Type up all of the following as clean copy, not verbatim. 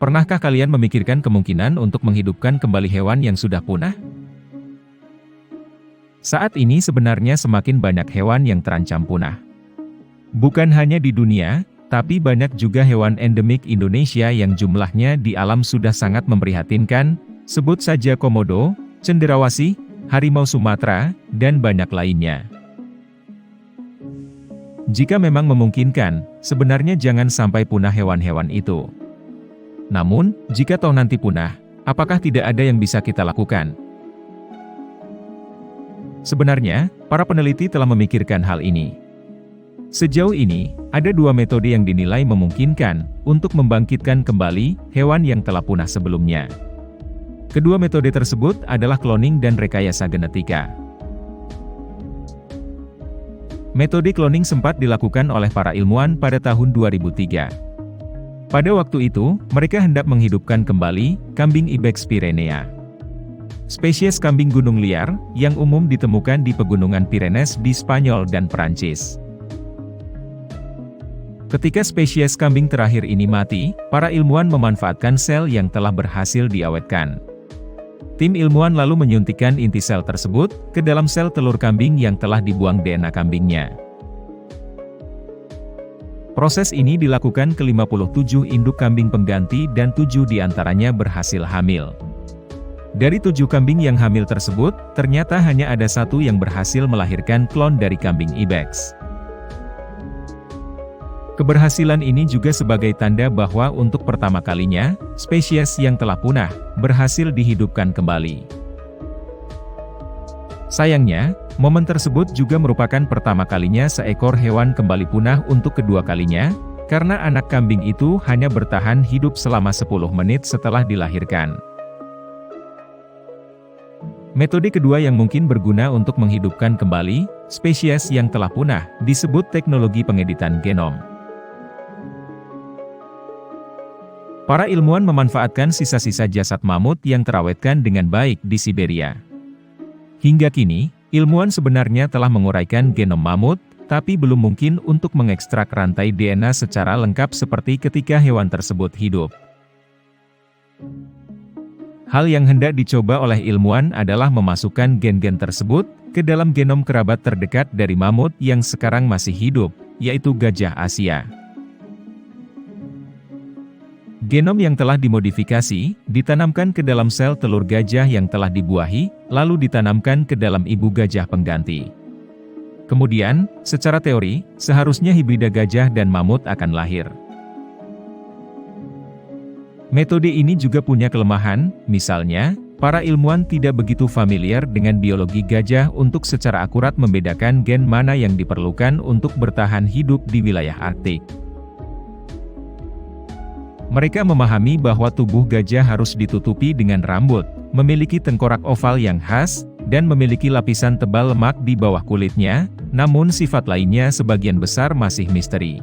Pernahkah kalian memikirkan kemungkinan untuk menghidupkan kembali hewan yang sudah punah? Saat ini sebenarnya semakin banyak hewan yang terancam punah. Bukan hanya di dunia, tapi banyak juga hewan endemik Indonesia yang jumlahnya di alam sudah sangat memprihatinkan, sebut saja komodo, cenderawasih, harimau Sumatera, dan banyak lainnya. Jika memang memungkinkan, sebenarnya jangan sampai punah hewan-hewan itu. Namun, jika toh nanti punah, apakah tidak ada yang bisa kita lakukan? Sebenarnya, para peneliti telah memikirkan hal ini. Sejauh ini, ada dua metode yang dinilai memungkinkan untuk membangkitkan kembali hewan yang telah punah sebelumnya. Kedua metode tersebut adalah cloning dan rekayasa genetika. Metode cloning sempat dilakukan oleh para ilmuwan pada tahun 2003. Pada waktu itu, mereka hendak menghidupkan kembali kambing Ibex pyrenea. Spesies kambing gunung liar, yang umum ditemukan di pegunungan Pyrenees di Spanyol dan Perancis. Ketika spesies kambing terakhir ini mati, para ilmuwan memanfaatkan sel yang telah berhasil diawetkan. Tim ilmuwan lalu menyuntikkan inti sel tersebut ke dalam sel telur kambing yang telah dibuang DNA kambingnya. Proses ini dilakukan ke 57 induk kambing pengganti dan 7 diantaranya berhasil hamil. Dari 7 kambing yang hamil tersebut, ternyata hanya ada 1 yang berhasil melahirkan klon dari kambing Ibex. Keberhasilan ini juga sebagai tanda bahwa untuk pertama kalinya, spesies yang telah punah, berhasil dihidupkan kembali. Sayangnya, momen tersebut juga merupakan pertama kalinya seekor hewan kembali punah untuk kedua kalinya, karena anak kambing itu hanya bertahan hidup selama 10 menit setelah dilahirkan. Metode kedua yang mungkin berguna untuk menghidupkan kembali spesies yang telah punah disebut teknologi pengeditan genom. Para ilmuwan memanfaatkan sisa-sisa jasad mamut yang terawetkan dengan baik di Siberia. Hingga kini, ilmuwan sebenarnya telah menguraikan genom mamut, tapi belum mungkin untuk mengekstrak rantai DNA secara lengkap seperti ketika hewan tersebut hidup. Hal yang hendak dicoba oleh ilmuwan adalah memasukkan gen-gen tersebut ke dalam genom kerabat terdekat dari mamut yang sekarang masih hidup, yaitu gajah Asia. Genom yang telah dimodifikasi, ditanamkan ke dalam sel telur gajah yang telah dibuahi, lalu ditanamkan ke dalam ibu gajah pengganti. Kemudian, secara teori, seharusnya hibrida gajah dan mamut akan lahir. Metode ini juga punya kelemahan, misalnya, para ilmuwan tidak begitu familiar dengan biologi gajah untuk secara akurat membedakan gen mana yang diperlukan untuk bertahan hidup di wilayah Arktik. Mereka memahami bahwa tubuh gajah harus ditutupi dengan rambut, memiliki tengkorak oval yang khas, dan memiliki lapisan tebal lemak di bawah kulitnya, namun sifat lainnya sebagian besar masih misteri.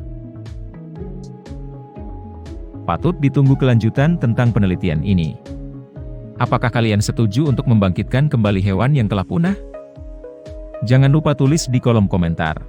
Patut ditunggu kelanjutan tentang penelitian ini. Apakah kalian setuju untuk membangkitkan kembali hewan yang telah punah? Jangan lupa tulis di kolom komentar.